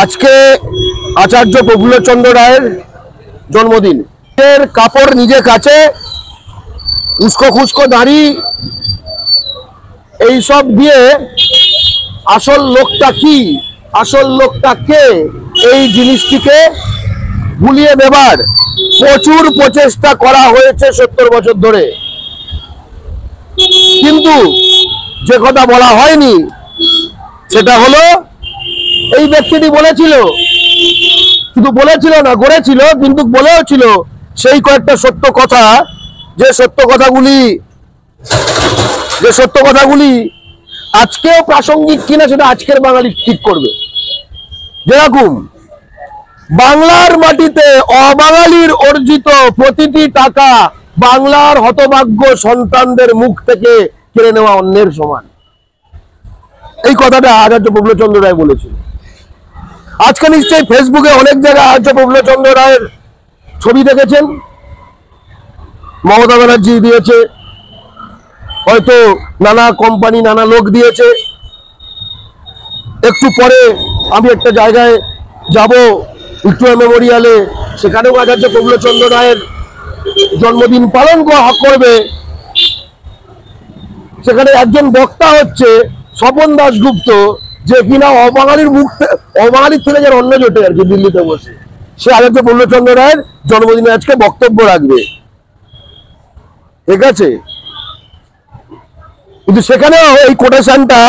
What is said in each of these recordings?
আজকে আচার্য প্রফুল্লচন্দ্র রায়ের জন্মদিন। এর কাপড় নিজে কাছে, উস্কো খুস্কো দাড়ি এইসব দিয়ে আসল লোকটা কি, আসল লোকটা কে, এই জিনিসটিকে ভুলিয়ে দেবার প্রচুর প্রচেষ্টা করা হয়েছে 70 বছর ধরে। কিন্তু যে কথা বলা হয়নি সেটা হলো, এই ব্যক্তিটি বলেছিল, শুধু বলেছিল না, গড়েছিল, কিন্তু বলেও ছিল সেই কয়েকটা সত্য কথা, যে সত্য কথাগুলি আজকেও প্রাসঙ্গিক কিনা সেটা আজকের বাঙালি ঠিক করবে। যেরকম বাংলার মাটিতে অবাঙালির অর্জিত প্রতিটি টাকা বাংলার হতভাগ্য সন্তানদের মুখ থেকে কেড়ে নেওয়া অন্যের সমান। এই কথাটা আচার্য প্রফুল্লচন্দ্র রায় বলেছিল। আজকে নিশ্চয়ই ফেসবুকে অনেক জায়গায় আচার্য প্রফুল্লচন্দ্র রায়ের ছবি দেখেছেন, মমতা ব্যানার্জি দিয়েছে, হয়তো নানা কোম্পানি নানা লোক দিয়েছে। একটু পরে আমি একটা জায়গায় যাব, ভিক্টোরিয়া মেমোরিয়ালে, সেখানেও আচার্য প্রফুল্লচন্দ্র রায়ের জন্মদিন পালন করবে। সেখানে একজন বক্তা হচ্ছে স্বপন দাশগুপ্ত, যে কিনা অবাঙালির থেকে যার অন্য জোটে আর কি, দিল্লিতে বসে সে আচার্য প্রফুল্লচন্দ্র রায়ের জন্মদিনে আজকে বক্তব্য রাখবে। ঠিক আছে, কিন্তু সেখানেও এই কোটেশনটা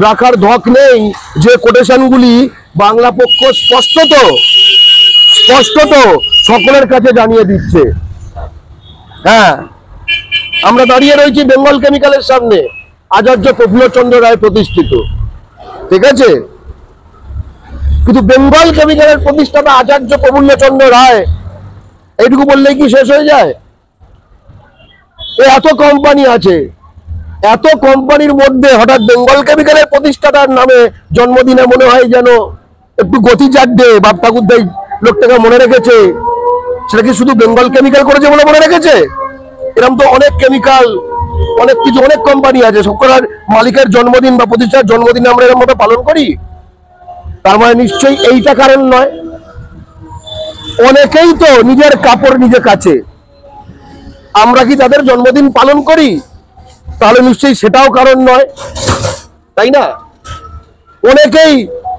রাখার ধক নেই, যে কোটেশনগুলি বাংলা পক্ষ স্পষ্টত সকলের কাছে জানিয়ে দিচ্ছে। হ্যাঁ, আমরা দাঁড়িয়ে রয়েছি বেঙ্গল কেমিক্যালের সামনে, আচার্য প্রফুল্লচন্দ্র রায় প্রতিষ্ঠিত। ঠিক আছে, কিন্তু বেঙ্গল কেমিক্যালের প্রতিষ্ঠাতা আচার্য প্রফুল্লচন্দ্র রায়, এইটুকু বললেই কি শেষ হয়ে যায়? এত কোম্পানি আছে, এত কোম্পানির মধ্যে হঠাৎ বেঙ্গল কেমিক্যালের প্রতিষ্ঠাতার নামে জন্মদিনে মনে হয় যেন একটু গতি জাগবে। বাপ ঠাকুর দেই লোকটাকে মনে রেখেছে, সেটা কি শুধু বেঙ্গল কেমিক্যাল করেছে বলে মনে রেখেছে? এরকম তো অনেক কেমিক্যাল, অনেক কিছু, অনেক কোম্পানি আছে, সকলের মালিকের জন্মদিন বা প্রতিষ্ঠার জন্মদিন আমরা এরকম মতো পালন করি। তার মানে নিশ্চয়ই এইটা কারণ নয়। অনেকেই তো নিজের কাপড় নিজে কাছে, আমরা কি তাদের জন্মদিন পালন করি? তাহলে নিশ্চয়ই সেটাও কারণ নয়, তাই না? অনেকেই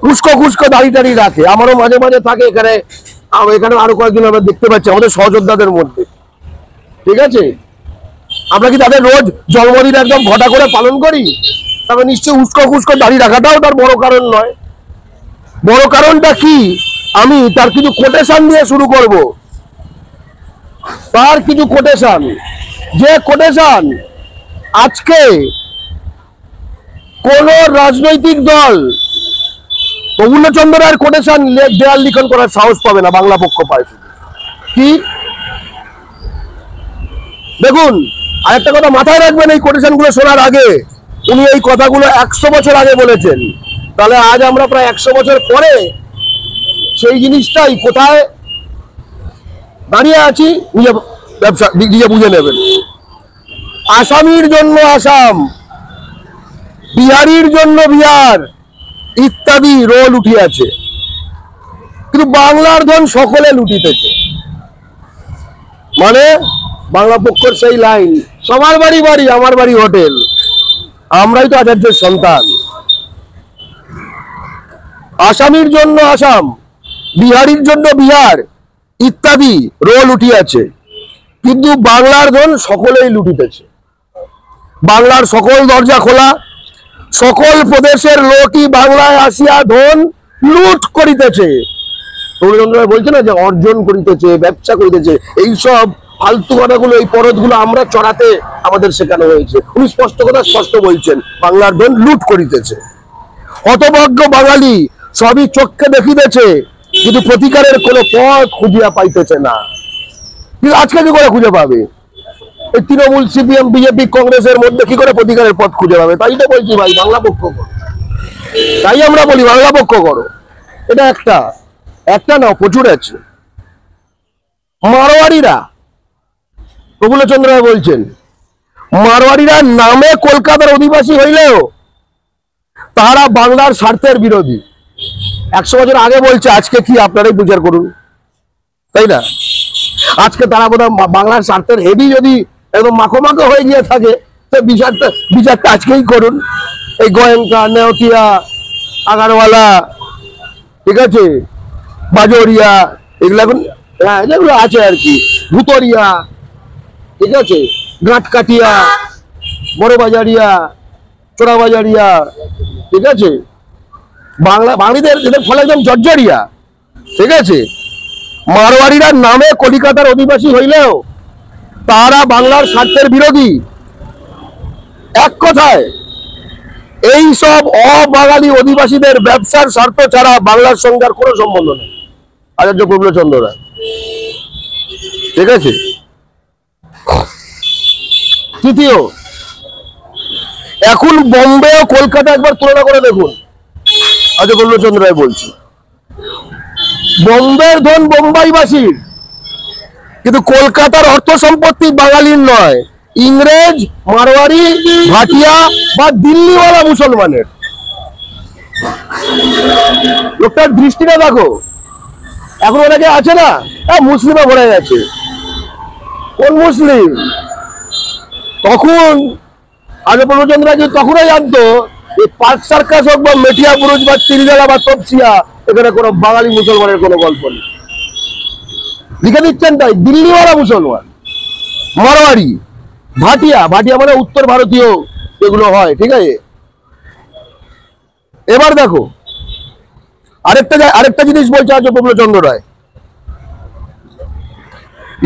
উস্কো দাড়ি টাড়ি রাখে, আমারও মাঝে মাঝে থাকে। এখানে আরো কয়েকজন আমরা দেখতে পাচ্ছি আমাদের সহযোদ্ধাদের মধ্যে। ঠিক আছে, আমরা কি তাদের রোজ জন্মদিন একদম ঘটা করে পালন করি? তবে নিশ্চয়ই উস্কো দাড়ি রাখাটাও তার বড় কারণ নয়। বড় কারণটা কি, আমি তার কিছু কোটেশন দিয়ে শুরু করব। তার কিছু কোটেশন, যে কোটেশন আজকে কোন রাজনৈতিক দল প্রফুল্লচন্দ্র রায়ের কোটেশন দেয়াল লিখন করার সাহস পাবে না, বাংলা পক্ষ পায়। শুধু কি দেখুন, আরেকটা কথা মাথায় রাখবেন, এই কোটেশনগুলো শোনার আগে উনি এই কথাগুলো 100 বছর আগে বলেছেন। তাহলে আজ আমরা প্রায় 100 বছর পরে সেই জিনিসটাই কোথায় দাঁড়িয়ে আছি নিজে বুঝে নেবেন। আসামির জন্য আসাম, বিহারির জন্য বিহার ইত্যাদি রোল উঠিয়াছে, কিন্তু বাংলার ধন সকলে লুটিতেছে। মানে বাংলা পক্ষের সেই লাইন, সবার বাড়ি বাড়ি আমার বাড়ি হোটেল, আমরাই তো আচার্যের সন্তান। আসামির জন্য আসাম, বিহারির জন্য বিহার ইত্যাদি রোল উঠিয়াছে, কিন্তু বাংলার ধন সকলেই লুটিতেছে। বাংলার সকল দরজা খোলা, সকল প্রদেশের লোকই বাংলায় আসিয়া ধন লুট করিতেছে। বলছে না যে অর্জন করিতেছে, ব্যবসা করিতেছে, এইসব ফালতু কথাগুলো, এই পরদগুলো আমরা চড়াতে আমাদের শেখানো হয়েছে। উনি স্পষ্ট বলছেন, বাংলার ধন লুট করিতেছে। হতভাগ্য বাঙালি সবই চোখকে দেখিতেছে, কিন্তু প্রতিকারের কোনো পথ খুঁজিয়া পাইতেছে না। কিন্তু আজকে কি করে খুঁজে পাবে? এই তৃণমূল, সিপিএম, বিজেপি, কংগ্রেসের মধ্যে কি করে প্রতিকারের পথ খুঁজে পাবে? তাই তো বলছি ভাই, বাংলা পক্ষ করো। তাই আমরা বলি বাংলা পক্ষ করো। এটা একটা না, প্রচুর আছে। মারোয়ারিরা, প্রফুল্লচন্দ্র রায় বলছেন, মারোয়ারিরা নামে কলকাতার অধিবাসী হইলেও তারা বাংলার স্বার্থের বিরোধী। 100 বছর আগে বলছে, আজকে কি আপনারাই বিচার করুন, তাই না? আজকে তারা বোধহয় বাংলার স্বার্থের হেভি যদি একদম মাখো মাখো হয়ে গিয়ে থাকে, তো বিচারটা আজকেই করুন। এই গোয়েঙ্কা, নেওটিয়া, আগারওয়ালা, ঠিক আছে, বাজরিয়া, এগুলো এখন, হ্যাঁ যেগুলো আছে আর কি, ভুতরিয়া, ঠিক আছে, গাঁটকাটিয়া, বড় বাজারিয়া, চোরা বাজারিয়া, ঠিক আছে, বাঙালিদের এদের ফলে একদম জর্জরিয়া, ঠিক আছে। মারোয়ারিরা নামে কলিকাতার অধিবাসী হইলেও তারা বাংলার স্বার্থের বিরোধী। এক কথায় এই সব অবাঙালি অধিবাসীদের ব্যবসার স্বার্থ ছাড়া বাংলার সঙ্গে আর কোনো সম্বন্ধ নেই। আচার্য প্রফুল্লচন্দ্র রায়, ঠিক আছে। তৃতীয়, এখন বোম্বে ও কলকাতা একবার তুলনা করে দেখুন। আচার্য প্রফুল্লচন্দ্র রায় বলছি, বোম্বের ধন বোম্বাইবাসীর, কিন্তু কলকাতার অর্থ সম্পত্তি বাঙালির নয়, ইংরেজ, মারোয়ারি, ভাটিয়া বা দিল্লিওয়ালা মুসলমানের। লোকটার দৃষ্টিটা দেখো। এখন অনেকে আছে না, মুসলিমে ভরে গেছে। কোন মুসলিম? তখন আচার্য প্রফুল্লচন্দ্র রায় তখনই জানতো এই পার্ক সার্কাস হোক বা মেটিয়া বুরুজ বা তিলজালা বা তপসিয়া, এখানে কোনো বাঙালি মুসলমানের কোনো গল্প নেই। লিখে দিচ্ছেন তাই, দিল্লিওয়ালা মুসলমান, মারোয়ারি, ভাটিয়া, ভাটিয়া মানে উত্তর ভারতীয় এগুলো হয়, ঠিক আছে। এবার দেখো আরেকটা জিনিস বলছে আচার্য প্রফুল্লচন্দ্র রায়,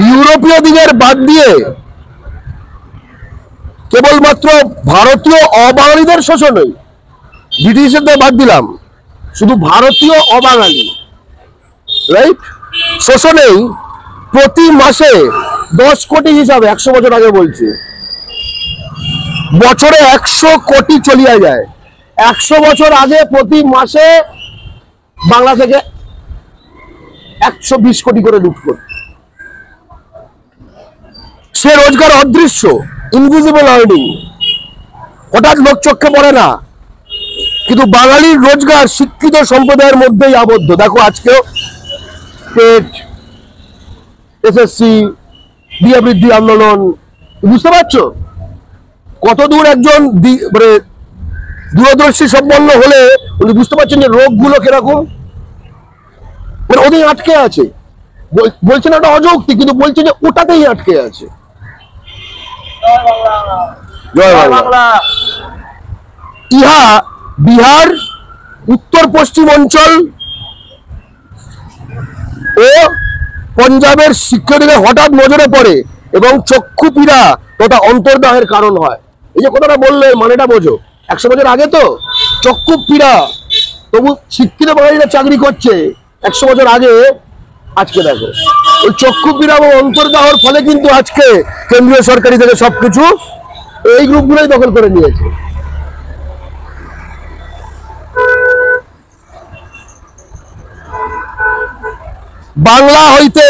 ইউরোপীয় দিকের বাদ দিয়ে কেবলমাত্র ভারতীয় অবাঙালিদের শোষণই, ব্রিটিশদের বাদ দিলাম, শুধু ভারতীয় অবাঙালি, রাইট, শোষণেই প্রতি মাসে 10 কোটি হিসাবে 100 বছর আগে বলছে, বছরে 100 কোটি চলিয়া যায়। 100 বছর আগে প্রতি মাসে বাংলা থেকে 120 কোটি করে লুট করত। সে রোজগার অদৃশ্য, ইনভিজিবল আর্নিং, হঠাৎ লোক চোখে পড়ে না, কিন্তু বাঙালির রোজগার শিক্ষিত সম্প্রদায়ের মধ্যেই আবদ্ধ। দেখো আজকেও পেট, এসএসসি, বিয়ে বৃদ্ধি আন্দোলন, বুঝতে পারছো কত দূর একজন মানে দূরদর্শী সম্পন্ন হলে উনি বুঝতে পারছেন যে রোগগুলো কিরকম, মানে ওদের আটকে আছে। বলছেন ওটা অযৌক্তিক, কিন্তু বলছে যে ওটাতেই আটকে আছে। জয় বাংলা। ইহা বিহার, উত্তর পশ্চিম অঞ্চল ও পঞ্জাবের শিক্ষার্থীদের হঠাৎ নজরে পড়ে এবং চক্ষু পীড়া তথা অন্তর্দাহের কারণ হয়। এই যে কথাটা বললে মানেটা বোঝো। 100 বছর আগে তো চক্ষু পীড়া, তবু শিক্ষিত বাঙালিরা চাকরি করছে 100 বছর আগে। আজকে দেখো ওই চক্ষু পীড়া এবং অন্তর্দাহর ফলে কিন্তু আজকে কেন্দ্রীয় সরকারি থেকে সবকিছু এই গ্রুপগুলোই দখল করে নিয়েছে। বাংলা হইতে,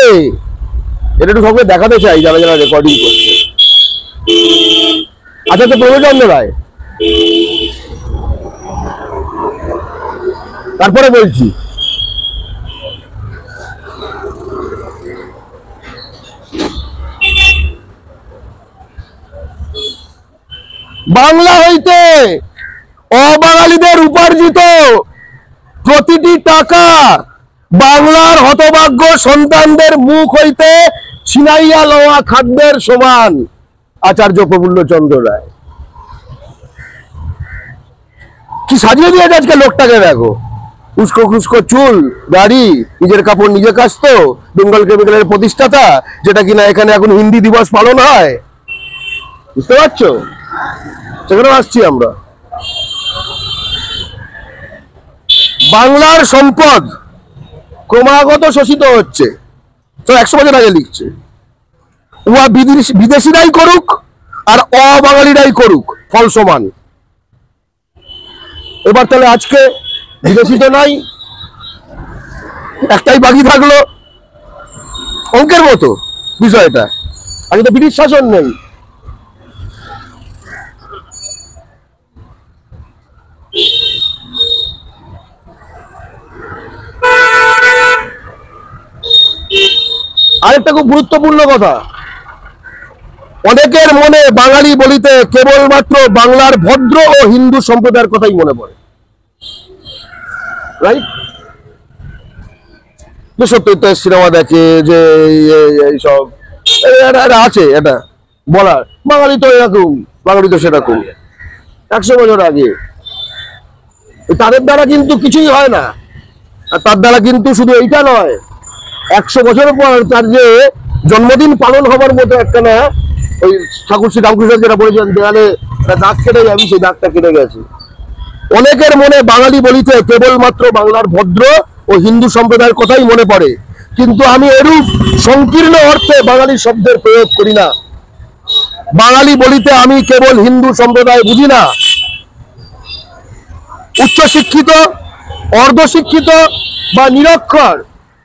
এটা একটু সবাই দেখাতে চাই যারা যারা রেকর্ডিং করছে। আচ্ছা, তো প্রফুল্লচন্দ্র রায়, তারপরে বলছি বাংলা হইতে অবাঙালিদের উপার্জিত প্রতিটি টাকা বাংলার হতভাগ্য সন্তানদের মুখ হইতে ছিনাইয়া লওয়া খাদ্যের সমান। আচার্য প্রফুল্লচন্দ্র রায় কি সাজিয়ে দিয়েছে আজকে লোকটাকে, দেখো উস্কো খুস্কো চুল, দাড়ি, নিজের কাপড় নিজে কাচতো, বেঙ্গল কেমিক্যালের প্রতিষ্ঠাতা, যেটা কিনা এখানে এখন হিন্দি দিবস পালন হয়। বুঝতে পারছো, সেখানে আসছি আমরা। বাংলার সম্পদ ক্রমাগত শোষিত হচ্ছে, তো 100 বছর আগে লিখছে। উহা বিদেশিরাই করুক আর অবাঙালিরাই করুক, ফল সমান। এবার তাহলে আজকে বিদেশি তো নাই, একটাই বাকি থাকলো, অঙ্কের মতো বিষয়টা। আগে তো ব্রিটিশ শাসন নেই। আরেকটা খুব গুরুত্বপূর্ণ কথা, অনেকের মনে বাঙালি বলিতে কেবলমাত্র বাংলার ভদ্র ও হিন্দু সম্প্রদায়ের কথাই মনে পড়ে, রাইট? সত্যি সিনেমা দেখে যে এইসব আছে, এটা বলার বাঙালি তো এরকম, বাঙালি তো সেরকম। 100 বছর আগে তাদের দ্বারা কিন্তু কিছুই হয় না, আর তার দ্বারা কিন্তু শুধু এইটা নয়, 100 বছর পর তার যে জন্মদিন পালন হবার মতো একটা না, ওই ঠাকুর শ্রী রামকৃষ্ণ যেটা বলেছেন দেয়ালে দাগ কেটে যাবি, সেই দাগটা কেটে গেছে। অনেকের মনে বাঙালি বলিতে কেবলমাত্র বাংলার ভদ্র ও হিন্দু সম্প্রদায়ের কথাই মনে পড়ে, কিন্তু আমি এরূপ সংকীর্ণ অর্থে বাঙালি শব্দের প্রয়োগ করি না। বাঙালি বলিতে আমি কেবল হিন্দু সম্প্রদায় বুঝি না। উচ্চশিক্ষিত, অর্ধশিক্ষিত বা নিরক্ষর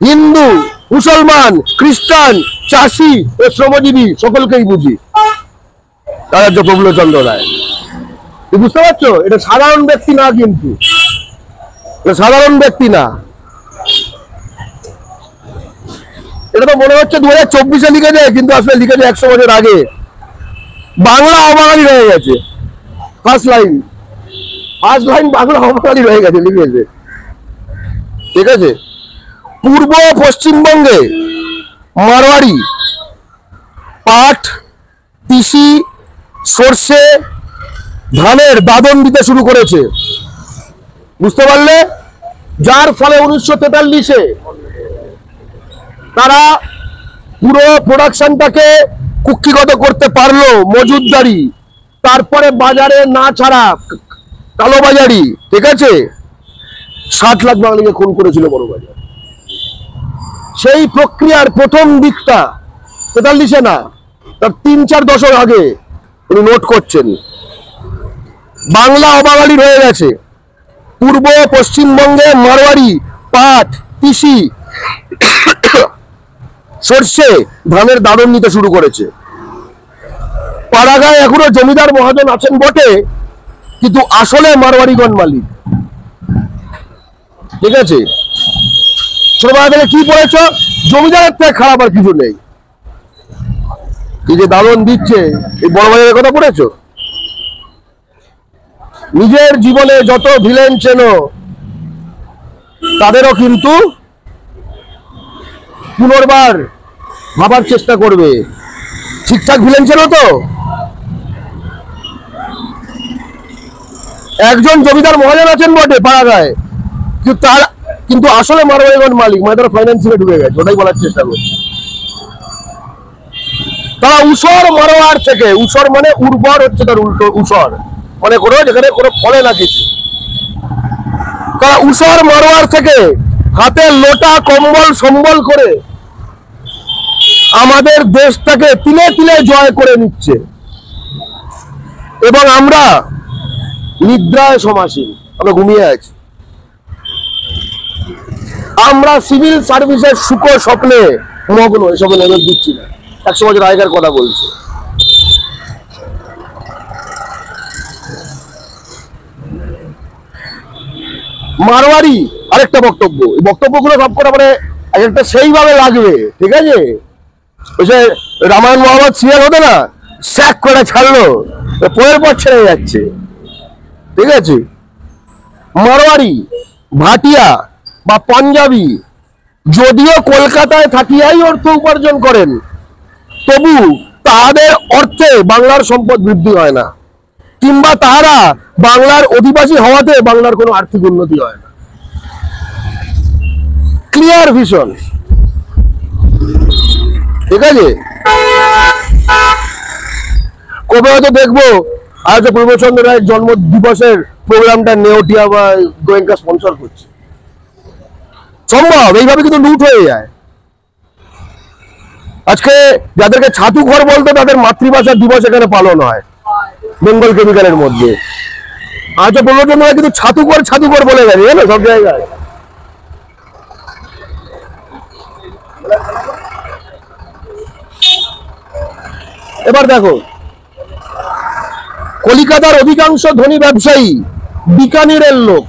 হিন্দু, মুসলমান, খ্রিস্টান, চাষি ও শ্রমজীবী সকলকেই বুঝি। আচার্য প্রফুল্লচন্দ্র রায়। বুঝতে পারছো? এটা সাধারণ ব্যক্তি না, কিন্তু সাধারণ ব্যক্তি না। এটা তো মনে হচ্ছে 2024-এ লিখেছে, কিন্তু আসলে লিখেছে 100 বছর আগে। বাংলা অবাঙালি রয়ে গেছে, ফার্স্ট লাইন বাংলা অবাঙালি রয়ে গেছে লিখেছে, ঠিক আছে? পূর্ব পশ্চিমবঙ্গে মারোয়ারি পাট, তিসি, সর্ষে, ধানের দাদন দিতে শুরু করেছে, বুঝতে পারলে? যার ফলে 1943-এ তারা পুরো প্রোডাকশনটাকে কুক্ষিগত করতে পারলো, মজুদদারি, তারপরে বাজারে না ছাড়া কালোবাজারি, ঠিক আছে? 60 লাখ বাঙালিকে খুন করেছিল বড়বাজার। সেই প্রক্রিয়ার প্রথম দিকটা 43-এ না, তার 3-4 দশক আগে উনি নোট করছেন। বাংলা অবাঙালি হয়ে গেছে। পূর্ব পশ্চিমবঙ্গে মারোয়ারি পাট, তিসি, সর্ষে, ধানের দাদন নিতে শুরু করেছে। পাড়াগায় এখনো জমিদার মহাজন আছেন বটে, কিন্তু আসলে মারোয়ারিগণ মালিক, ঠিক আছে? ছোটবেলা থেকে কি পড়েছ? জমিদারের থেকে খারাপ আর কিছু নেই। এই যে দাদন দিচ্ছে, এই বড় বাজারের কথা পড়েছো? নিজের জীবনে যত ভিলেন চেনো তাদেরও কিন্তু পুনর্বার ভাবার চেষ্টা করবে, ঠিকঠাক ভিলেন চেনো তো? একজন জমিদার মহাজন আছেন বটে পাড়াগায়, কিন্তু আসলে মারোয়ারিগণ মালিক, মানে তারা ফাইন্যান্সিয়ালে ঢুকে গেছে, ওটাই বলার চেষ্টা করছে। তারা উসর মারোয়ার থেকে, উসর মানে উর্বর হচ্ছে তার উল্টো, উসর মানে কোনো যেখানে কোনো ফলে না কিছু, তারা উসর মারোয়ার থেকে হাতে লোটা কম্বল সম্বল করে আমাদের দেশটাকে তিলে তিলে জয় করে নিচ্ছে, এবং আমরা নিদ্রায় সমাসীন, আমরা ঘুমিয়ে আছি। আমরা সিভিল সার্ভিসের সুখ স্বপ্নে মগ্ন, এসবে নজর দিচ্ছি না। 100 বছর আগেকার কথা বলছে। মারোয়ারি আরেকটা বক্তব্য, এই বক্তব্যগুলো সবকটা মানে একটা সেইভাবে লাগবে, ঠিক আছে? ওই যে রামায়ণ মহাভারত সিরিয়াল হতো না, স্যাক করে ছাড়লো, পরের পর ছেড়ে যাচ্ছে, ঠিক আছে? মারোয়ারি, ভাটিয়া বা পাঞ্জাবি যদিও কলকাতায় থাকিয়াই অর্থ উপার্জন করেন, তবু তাহাদের অর্থে বাংলার সম্পদ বৃদ্ধি হয় না, কিংবা তাহারা বাংলার অধিবাসী হওয়াতে বাংলার কোনো আর্থিক উন্নতি হয় না। ক্লিয়ার ভিশন, ঠিক আছে? কবে হয়তো দেখবো আজ প্রফুল্লচন্দ্র রায়ের জন্ম দিবসের প্রোগ্রামটা নেওটিয়া বা গোয়েঙ্কা স্পন্সর করছে, সম্ভব। এইভাবে কিন্তু লুট হয়ে যায়। আজকে যাদেরকে ছাতু ঘর বলতো তাদের মাতৃভাষা দিবস এখানে পালন হয় বেঙ্গল কেমিক্যালের মধ্যে। আজ প্রফুল্লচন্দ্র রায় কিন্তু ছাতু ঘর বলে গেছে, জানো, সব জায়গায়। এবার দেখো, কলিকাতার অধিকাংশ ধনী ব্যবসায়ী বিকানিরের লোক,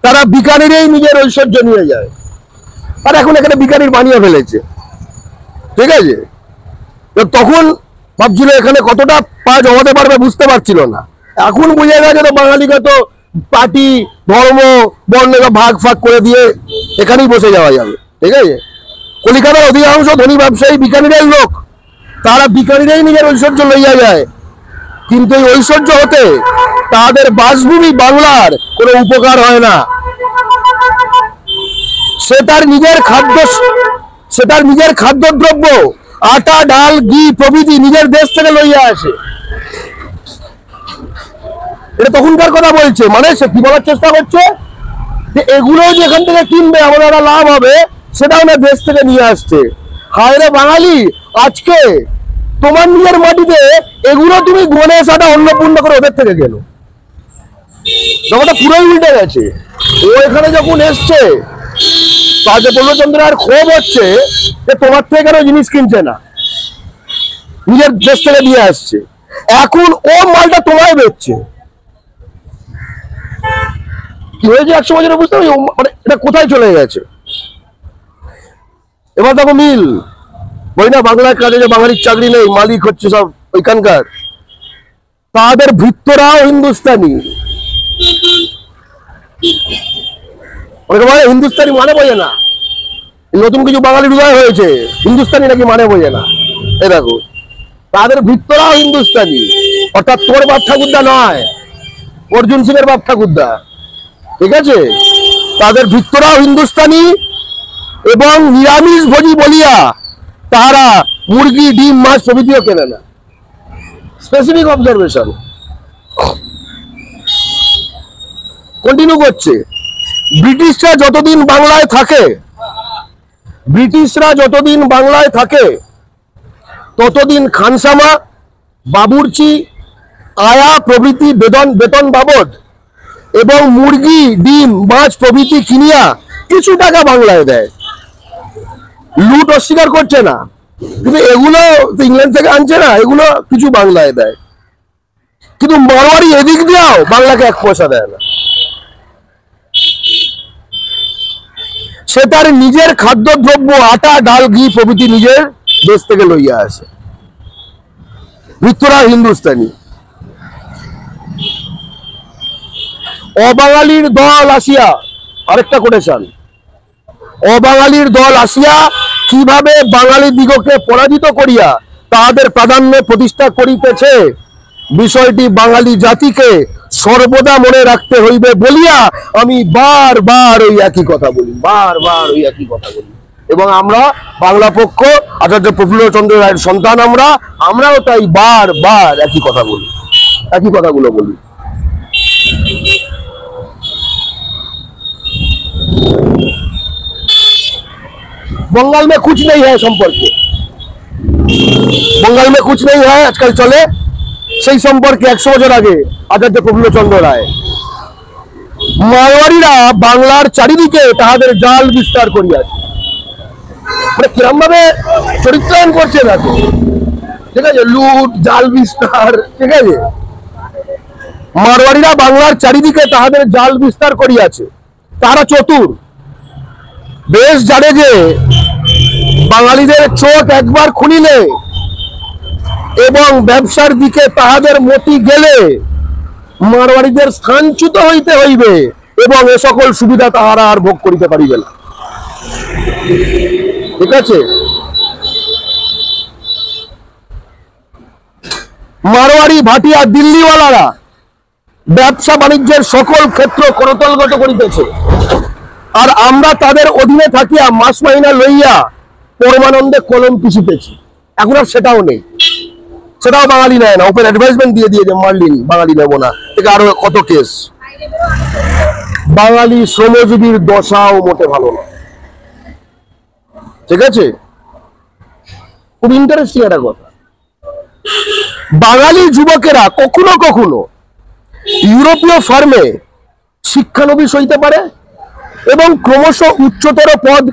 তারা বিকানিরেই নিজের ঐশ্বর্য নিয়ে যায়। আর এখন এখানে বিকানির বানিয়ে ফেলেছে, ঠিক আছে। তখন ভাবছিল এখানে কতটা পা জমাতে পারবে বুঝতে পারছিল না, এখন বুঝে গেছে তো বাঙালিকে তো পার্টি ধর্ম বর্ণকে ভাগ ফাগ করে দিয়ে এখানেই বসে যাওয়া যাবে, ঠিক আছে। কলিকাতার অধিকাংশ ধনী ব্যবসায়ী বিকানিরের লোক, তারা বিকানিরেই নিজের ঐশ্বর্য লইয়া যায়, কিন্তু এই ঐশ্বর্য হতে তাদের বাসভূমি বাংলার কোনো উপকার হয় না। সে তার নিজের খাদ্যদ্রব্য আটা ডাল ঘি প্রভৃতি নিজের দেশ থেকে লইয়া আসে। এটা তখনকার কথা বলছে, মানে সে কি বলার চেষ্টা করছে যে এগুলো যেখান থেকে কিনবে আমাদের লাভ হবে, সেটাও না দেশ থেকে নিয়ে আসছে। হায় রে বাঙালি, আজকে তোমার নিজের মাটিতে এগুলো তুমি গণেশ আটা অন্নপূর্ণ করে ওদের থেকে গেল, ব্যাপারটা পুরোই উল্টে গেছে। ও এখানে যখন এসছে তাতে পূর্ণচন্দ্রের ক্ষোভ হচ্ছে যে তোমার থেকে কেন জিনিস কিনছে না, নিজের দেশ থেকে দিয়ে আসছে, এখন ও মালটা তোমায় বেচছে। কি হয়েছে 100 বছরে বুঝতে পারছি, মানে এটা কোথায় চলে গেছে। এবার দেখো মিল বই না, বাংলার কাজে যে বাঙালির চাকরি নেই, মালিক হচ্ছে সব ওইখানকার, তাদের ভৃত্যরাও হিন্দুস্তানি। হিন্দুস্তানি মানে বোঝে না, নতুন কিছু বাঙালির উদয় হয়েছে, হিন্দুস্তানি নাকি মানে বোঝে না। এ দেখো তাদের ভৃত্যরাও হিন্দুস্তানি, অর্থাৎ তোর বাপ ঠাকুরদা নয়, অর্জুন সিং এর বাপ ঠাকুরদা, ঠিক আছে। তাদের ভৃত্যরাও হিন্দুস্তানি এবং নিরামিষ ভোজী বলিয়া তারা মুরগি ডিম মাছ প্রভৃতিও কেনে না। Specific observation. কন্টিনিউ করছে, ব্রিটিশরা যতদিন বাংলায় থাকে ততদিন খানসামা বাবুর্চি আয়া প্রভৃতি বেতন বাবদ এবং মুরগি ডিম মাছ প্রভৃতি কিনিয়া কিছু টাকা বাংলায় দেয়। লুট অস্বীকার করছে না, কিন্তু এগুলো ইংল্যান্ড থেকে আনছে না, এগুলো কিছু বাংলায় দেয়। কিন্তু মারোয়ারি এদিক দিয়েও বাংলাকে 1 পয়সা দেয় না। সে তার নিজের খাদ্যদ্রব্য আটা ডাল ঘি প্রভৃতি নিজের দেশ থেকে লইয়া আসে। ভৃত্যরা হিন্দুস্তানি। অবাঙালির দল আসিয়া, আরেকটা কোটেশন, অবাঙালির দল আসিয়া কিভাবে বাঙালি দিগকে পরাজিত করিয়া তাহাদের প্রাধান্য প্রতিষ্ঠা করিতেছে, বিষয়টি বাঙালি জাতিকে সর্বদা মনে রাখতে হইবে বলিয়া আমি বারবার ওই একই কথা বলি, এবং আমরা বাংলা পক্ষ আচার্য প্রফুল্লচন্দ্র রায়ের সন্তান, আমরাও তাই বারবার একই কথাগুলো বলি। बंगाल में कुछ नहीं है সম্পর্কে, बंगाल में कुछ नहीं है আজকাল চলে, সেই সম্পর্কে 100 বছর আগে আচার্য প্রফুল্লচন্দ্র রায়। মারোয়ারিরা বাংলার চারিদিকে তাহাদের জাল বিস্তার করিয়াছে, মানে কিরম ভাবে চরিত্রায়ন করছে দেখো, ঠিক আছে, লুট জাল বিস্তার, ঠিক আছে। মারোয়ারিরা বাংলার চারিদিকে তাহাদের জাল বিস্তার করিয়াছে, তারা চতুর, বেশ জানে যে বাঙালিদের চোখ একবার খুলিলে এবং ব্যবসার দিকে তাহাদের মতি গেলে মারোয়ারিদের স্থানচ্যুত হইতে হইবে এবং এ সকল সুবিধা তাহারা আর ভোগ করিতে পারিবে না, ঠিক আছে। মারোয়ারি ভাটিয়া দিল্লিওয়ালারা ব্যবসা বাণিজ্যের সকল ক্ষেত্র করতলগত করিতেছে, আর আমরা তাদের অধীনে থাকিয়া মাস মাইনা লইয়া পরমানন্দে কলম পিছিতেছি। এখন আর সেটাও নেই, সেটাও বাঙালি নেয় না, ওপেন অ্যাডভাইসমেন্ট দিয়ে যে মার্লিন বাঙালি নেব না, থেকে আরো কত কেস। বাঙালি শ্রমজীবীর দশাও মোটে ভালো না, ঠিক আছে। খুব ইন্টারেস্টিং একটা কথা, বাঙালি যুবকেরা কখনো কখনো ইউরোপীয় ফার্মে শিক্ষানবিশ হইতে পারে এবং ক্রমশ উচ্চতর পদ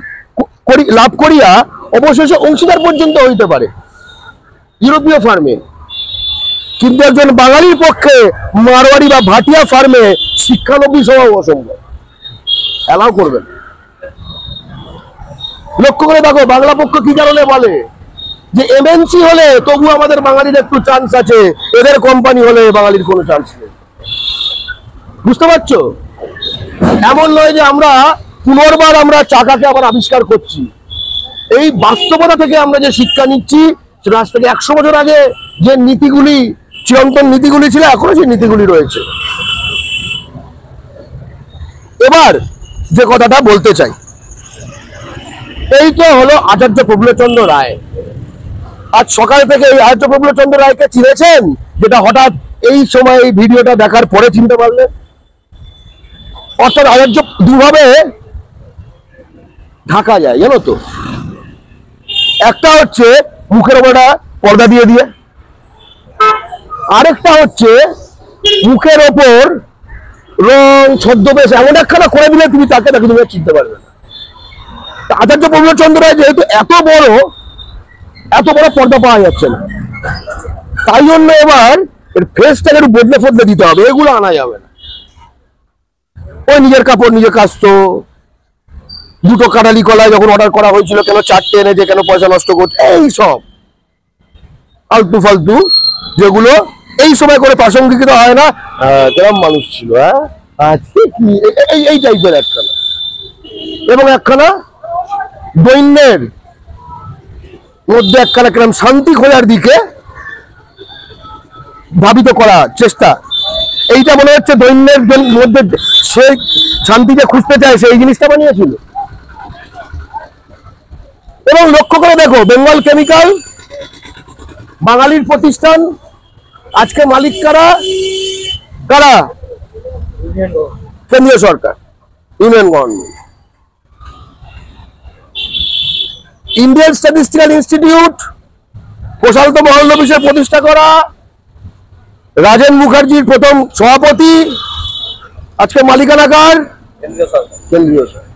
লাভ করিয়া অবশেষে অংশীদার পর্যন্ত হইতে পারে ইউরোপীয় ফার্মে, কিন্তু একজন বাঙালির পক্ষে মারোয়ারি বা ভাটিয়া ফার্মে শিক্ষানবিশ হওয়া অসম্ভব, অ্যালাউ করবেন। লক্ষ্য করে দেখো বাংলা পক্ষ কি কারণে বলে যে এমএনসি হলে তবু আমাদের বাঙালির একটু চান্স আছে, এদের কোম্পানি হলে বাঙালির কোনো চান্স নেই। বুঝতে পারছো? এমন নয় যে আমরা পুনর্বার আমরা চাকাকে আবার আবিষ্কার করছি। এই বাস্তবতা থেকে আমরা যে শিক্ষা নিচ্ছি সেটা আজ থেকে 100 বছর আগে যে নীতিগুলি, চিরন্তন নীতিগুলি ছিল, এখনো সেই নীতিগুলি রয়েছে। এবার যে কথাটা বলতে চাই, এই তো হলো আচার্য প্রফুল্লচন্দ্র রায়। আজ সকাল থেকে এই আচার্য প্রফুল্লচন্দ্র রায়কে চিনেছেন, যেটা হঠাৎ এই সময় এই ভিডিওটা দেখার পরে চিনতে পারলেন। অর্থাৎ আচার্য দুভাবে ঢাকা যায়, জানো তো। একটা হচ্ছে মুখের ওপর পর্দা দিয়ে দিয়ে, আরেকটা হচ্ছে মুখের ওপর রং ছদ্মবেশ এমন একখানা করে দিলে তুমি তাকে তুমি চিনতে পারবে না। আচার্য প্রফুল্লচন্দ্র রায় যেহেতু এত বড় পর্দা পাওয়া যাচ্ছে না, তাই জন্য এবার এর ফেসটাকে একটু বদলে ফদলে দিতে হবে, এগুলো আনা যাবে না। ওই নিজের কাপড় নিজে কাচতো, দুটো কাটালি কলায় যখন অর্ডার করা হয়েছিল কেন 4টে এনেছে, কেন পয়সা নষ্ট করছে, এই সব আলতু ফালতু যেগুলো এই সময় করে প্রাসঙ্গিকতা হয় না। কেরম মানুষ ছিল, এই টাইপের একখানা, এবং একখানা দৈন্যের মধ্যে একখানা কেরম শান্তি খোঁজার দিকে ধাবিত করার চেষ্টা। এইটা মনে হচ্ছে দৈন্যের মধ্যে সে শান্তিকে খুঁজতে চায়, সেই জিনিসটা বানিয়েছিল। এবং লক্ষ্য করে দেখো, বেঙ্গল কেমিক্যাল বাঙালির প্রতিষ্ঠান, আজকে মালিক কারা? কেন্দ্রীয় সরকার, union government. Indian statistical institute Prasanta মহল্লবিশের প্রতিষ্ঠা করা, রাজেন মুখার্জির প্রথম সভাপতি, আজকে মালিকানা কার? কেন্দ্রীয় সরকার।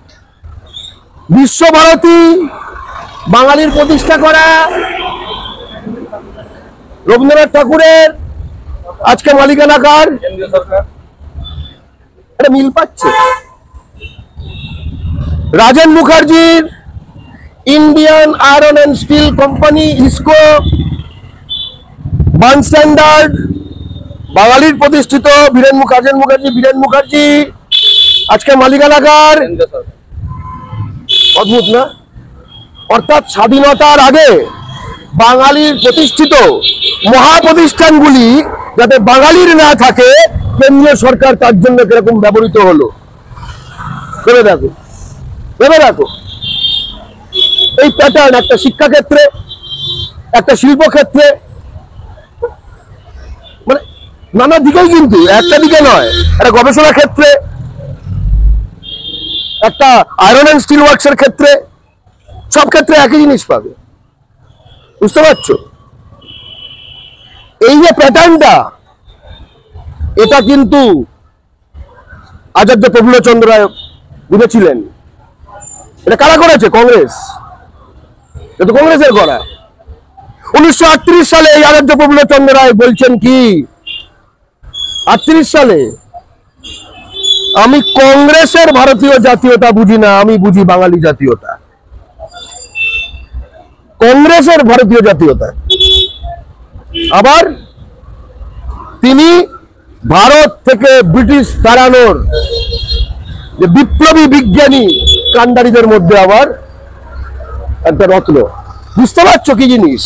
বিশ্বভারতী বাঙালির প্রতিষ্ঠা করা, রবীন্দ্রনাথ ঠাকুরের, আজকে মালিকানা কার? কেন্দ্রীয় সরকার। এটা মিল পাচ্ছে। রাজেন মুখার্জির Indian Iron and Steel Company, IISCO, Burn Standard বাঙালির প্রতিষ্ঠিত। রাজেন মুখার্জি, বীরেন মুখার্জি, আজকে মালিকানা কার? অদ্ভুত না? অর্থাৎ স্বাধীনতার আগে বাঙালির প্রতিষ্ঠিত মহাপ্রতিষ্ঠানগুলি যাতে বাঙালির না থাকে, কেন্দ্রীয় সরকার তার জন্য কিরকম ব্যবহৃত হলো ভেবে দেখো, ভেবে দেখো। এই প্যাটার্ন একটা শিক্ষাক্ষেত্রে, একটা শিল্পক্ষেত্রে, মানে নানা দিকেই, কিন্তু একটা দিকে নয়, একটা গবেষণা ক্ষেত্রে, একটা আয়রন অ্যান্ড স্টিল ওয়ার্কসের ক্ষেত্রে, সব ক্ষেত্রে একই জিনিস পাবে। বুঝতে পারছো? এই যে প্যাটার্নটা, এটা কিন্তু আচার্য প্রফুল্লচন্দ্র রায় বুঝেছিলেন। এটা কারা করেছে? কংগ্রেস। এটা কংগ্রেসের করা। 1938 সালে এই আচার্য প্রফুল্লচন্দ্র রায় বলছেন কি, 38 সালে, আমি কংগ্রেসের ভারতীয় জাতীয়তা বুঝি না, আমি বুঝি বাঙালি জাতীয়তা। কংগ্রেসের ভারতীয় জাতীয়তা। আবার তিনি ভারত থেকে ব্রিটিশ তাড়ানোর যে বিপ্লবী বিজ্ঞানী কান্ডারীদের মধ্যে আবার একটা রত্ন। বুঝতে পারছো কি জিনিস?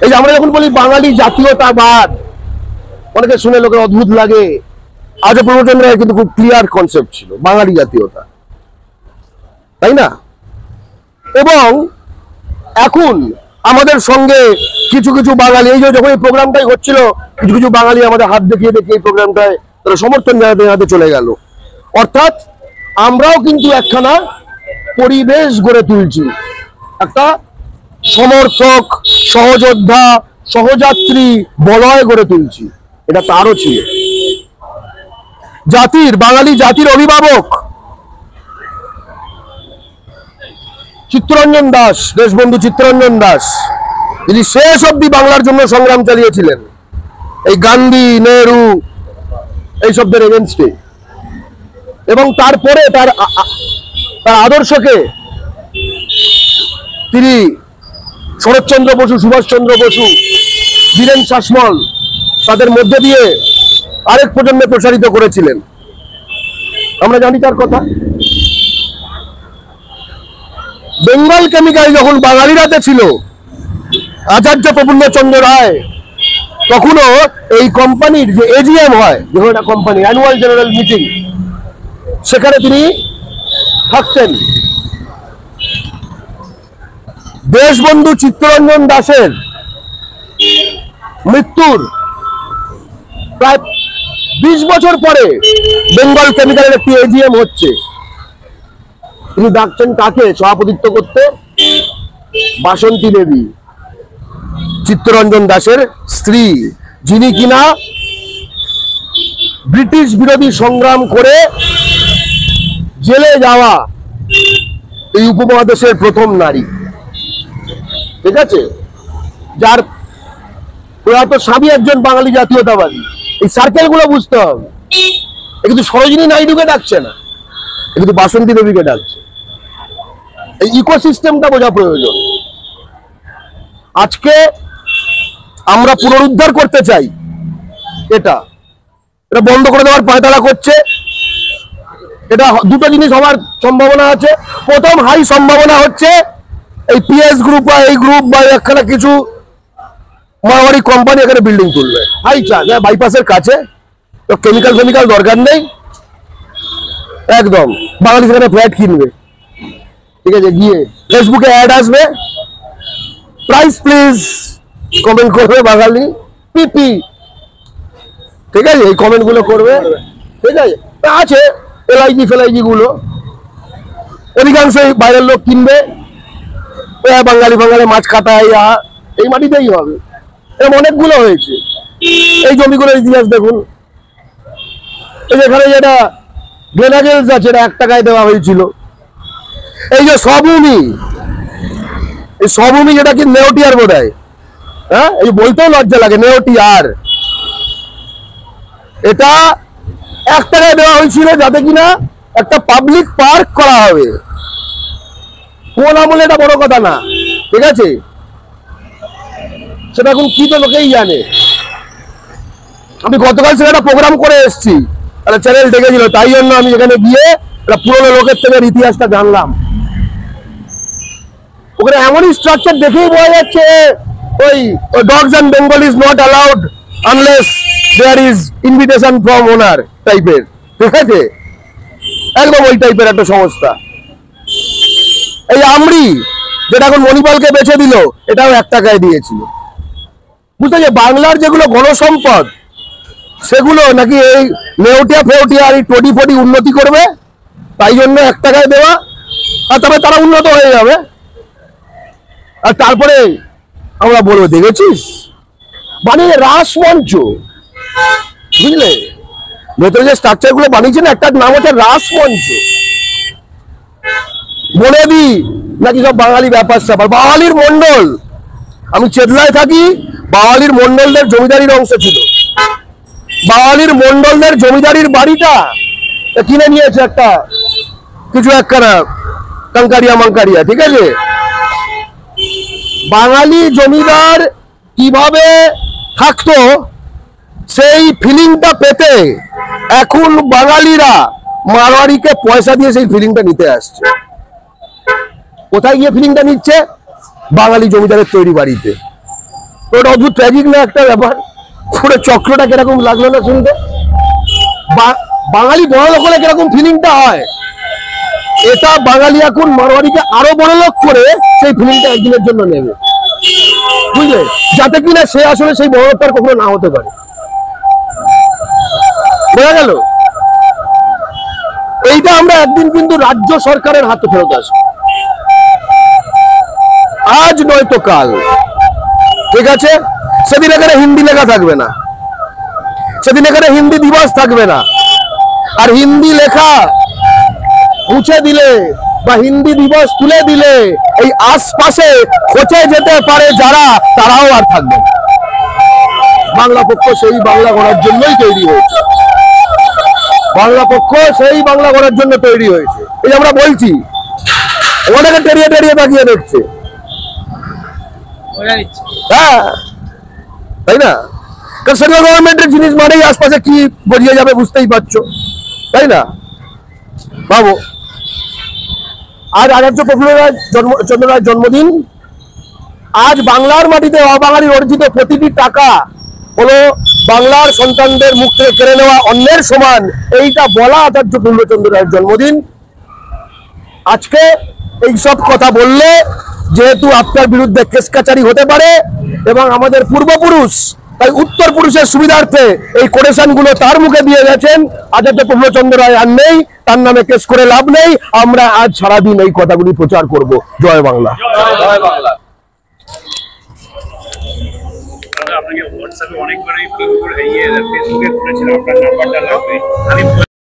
এই যে আমরা যখন বলি বাঙালি জাতীয়তাবাদ, অনেকে শুনে লোকের অদ্ভুত লাগে। আজ প্রফুল্লচন্দ্র রায় কিন্তু খুব ক্লিয়ার কনসেপ্ট ছিল বাঙালি জাতীয়তা, তাই না? এবং এখন আমাদের সঙ্গে কিছু কিছু বাঙালি, এই যে যখন এই প্রোগ্রামটাই হচ্ছিল, কিছু কিছু বাঙালি আমাদের হাত দেখিয়ে দেখিয়ে এই প্রোগ্রামটায় তারা সমর্থন জানাতে চলে গেল। অর্থাৎ আমরাও কিন্তু একখানা পরিবেশ গড়ে তুলছি, একটা সমর্থক, সহযোদ্ধা, সহযাত্রী বলয় গড়ে তুলছি। এটা তারও ছিল। জাতির, বাঙালি জাতির অভিভাবক চিত্তরঞ্জন দাস, দেশবন্ধু চিত্তরঞ্জন দাস, যিনি শেষ অবধি বাংলার জন্য সংগ্রাম চালিয়েছিলেন, এই গান্ধী, নেহরু এইসবদের এগেনস্টে। এবং তারপরে তার আদর্শকে তিনি শরৎচন্দ্র বসু, সুভাষচন্দ্র বসু, বীরেন শাসমল তাদের মধ্যে দিয়ে আরেক প্রজন্মে প্রসারিত করেছিলেন। আমরা জানি তার কথা। বেঙ্গল কেমিক্যাল যখন বাঙালির হাতে ছিল, আচার্য প্রফুল্লচন্দ্র রায় তখনও এই কোম্পানির যে এজিএম হয়, যখন একটা কোম্পানি অ্যানুয়াল জেনারেল মিটিং, সেখানে তিনি থাকতেন। দেশবন্ধু চিত্তরঞ্জন দাসের মৃত্যুর প্রায় 20 বছর পরে বেঙ্গল কেমিক্যালের একটি এজিএম হচ্ছে। তিনি ডাকছেন কাকে সভাপতিত্ব করতে? বাসন্তী দেবী, চিত্তরঞ্জন দাসের স্ত্রী, যিনি কিনা ব্রিটিশ বিরোধী সংগ্রাম করে জেলে যাওয়া এই উপমহাদেশের প্রথম নারী। ঠিক আছে, যার প্রয়াত স্বামী একজন বাঙালি জাতীয়তাবাদী। এই সার্কেল গুলো বুঝতে হবে। কিন্তু সরোজিনী নাইডুকে ডাকছে না, কিন্তু বাসন্তী দেবীকে ডাকছে। এই ইকোসিস্টেমটা বোঝা প্রয়োজন। আজকে আমরা পুনরুদ্ধার করতে চাই, এটা বন্ধ করে দেওয়ার পায়তারা করছে। এটা দুটো জিনিস হওয়ার সম্ভাবনা আছে। প্রথম হাই সম্ভাবনা হচ্ছে এই পিএস গ্রুপ বা এই গ্রুপ বা একখানা কিছু মারওয়ারি কোম্পানি এখানে বিল্ডিং তুলবে, হাই চার্জ, বাইপাসের কাছে। তো কেমিক্যাল দরকার নেই, একদম বাঙালি সেখানে ফ্ল্যাট কিনবে। ঠিক আছে, গিয়ে ফেসবুকে অ্যাড আসবে, প্রাইস প্লিজ, কমেন্ট করবে বাঙালি পিপি। ঠিক আছে, এই কমেন্ট গুলো করবে। ঠিক আছে, আছে এলআইজি গুলো, অধিকাংশই বাইরের লোক কিনবে। বাঙালি মাছ কাটায়, এই মাটিতেই হবে। এরকম অনেকগুলো হয়েছে। এই জমিগুলোর ইতিহাস দেখুন। এই যেখানে যেটা গ্রেনাজেলস আছে, এটা 1 টাকায় দেওয়া হয়েছিল। এই যে স্বভূমি, এই স্বভূমি যেটা কি নেওটিয়ার বোধ হয়, হ্যাঁ, এই বলতেও লজ্জা লাগে, নেওটিয়ার। এটা 1 টাকায় দেওয়া হয়েছিল, যাতে কিনা একটা পাবলিক পার্ক করা হবে। কোন আমলে এটা বড় কথা না। ঠিক আছে, সেটা এখন কি তো লোকেই জানে। আমি গতকাল সেটা একটা প্রোগ্রাম করে এসেছি, একটা চ্যানেল ডেকেছিল, তাই জন্য আমি এখানে গিয়ে একটা পুরোনো লোকের থেকে ইতিহাসটা জানলাম। ওখানে এমনই স্ট্রাকচার দেখেই বোঝা যাচ্ছে, ওই dogs and Bengal is not allowed unless there is invitation from owner টাইপের। ঠিক আছে, একদম ওই টাইপের একটা সংস্থা। এই আমরি যেটা এখন মণিপালকে বেছে দিল, এটাও 1 টাকায় দিয়েছিল। বুঝতে যে বাংলার যেগুলো গণসম্পদ, সেগুলো নাকি এই নেওটিয়া আর এই টোটি উন্নতি করবে, তাই জন্য 1 টাকায় দেওয়া। আর তবে তারা উন্নত হয়ে যাবে। আর তারপরে আমরা বলবো, দেখেছিস বানিয়ে রাসমঞ্চ, বুঝলে, ভেতরে যে স্ট্রাকচার গুলো বানিয়েছেন, একটা নাম হচ্ছে রাসমঞ্চ। বলে দি নাকি সব বাঙালি ব্যাপার স্যাপার। বাঙালির মন্ডল, আমি চেতলায় থাকি, বাঙালির মন্ডলদের জমিদারির অংশ ছিল। বাঙালির মন্ডলদের জমিদারির বাড়িটা কিনে নিয়েছে একটা কিছু একখানা কাঙ্কারিয়া মাঙ্কারিয়া। ঠিক আছে, বাঙালি জমিদার কিভাবে থাকতো সেই ফিলিংটা পেতে এখন বাঙালিরা মারোয়ারিকে পয়সা দিয়ে সেই ফিলিংটা নিতে আসছে। কোথায় গিয়ে ফিলিংটা নিচ্ছে? বাঙালি জমিদারের তৈরি বাড়িতে। ওটা অদ্ভুত ট্র্যাজিক না একটা ব্যাপার? পুরো চক্রটা কিরকম লাগলো না শুনতে? বাঙালি বড় লোক হলে কিরকম ফিলিংটা হয়, এটা বাঙালি এখন মারোয়ারিকে আরো বড় লোক করে সেই ফিলিংটা একদিনের জন্য নেবে, বুঝলে, যাতে কিনা সে আসলে সেই বড় লোকটার কখনো না হতে পারে। বোঝা গেল? এইটা আমরা একদিন কিন্তু রাজ্য সরকারের হাতে ফেরত আসবো, আজ নয়তো কাল। ঠিক আছে, সেদিন এখানে হিন্দি লেখা থাকবে না, সেদিন এখানে হিন্দি দিবস থাকবে না। আর হিন্দি লেখা মুছে দিলে বা হিন্দি দিবস তুলে দিলে এই আশপাশে খোঁচে যেতে পারে যারা, তারাও আর থাকবে না। বাংলা পক্ষ সেই বাংলা গড়ার জন্যই তৈরি হয়েছে, বাংলা পক্ষ সেই বাংলা গড়ার জন্য তৈরি হয়েছে। এই আমরা বলছি ওনাকে টেরিয়ে টেরিয়ে তাকিয়ে দেখছে। হ্যাঁ, তাই না? কারণ সেন্ট্রাল গভর্নমেন্টের জিনিস মানেই আশপাশে কি গড়িয়ে যাবে বুঝতেই পারছো, তাই না? বাবু, আজ আচার্য প্রফুল্ল চন্দ্র রায়ের জন্মদিন। আজ বাংলার মাটিতে অবাঙালির অর্জিত প্রতিটি টাকা হলো বাংলার সন্তানদের মুখ থেকে কেড়ে নেওয়া অন্যের সমান, এইটা বলা আচার্য পূর্ণচন্দ্র রায়ের জন্মদিন। আজকে এইসব কথা বললে যেহেতু আপনার বিরুদ্ধে কেস কাচারি হতে পারে, এবং আমাদের পূর্বপুরুষ তাই উত্তর পুরুষের সুবিধার্থে এই কোটেশন গুলো তার মুখে দিয়ে গেছেন, আচার্য পূর্ণচন্দ্র রায় আর নেই, তার নামে কেস করে লাভ নেই। আমরা আজ সারাদিন এই কথাগুলি প্রচার করব। জয় বাংলা। জয় বাংলা। আপনাকে হোয়াটসঅ্যাপে অনেকবারই ফেসবুকে করেছিলাম, আপনার নাম্বারটা লাগবে।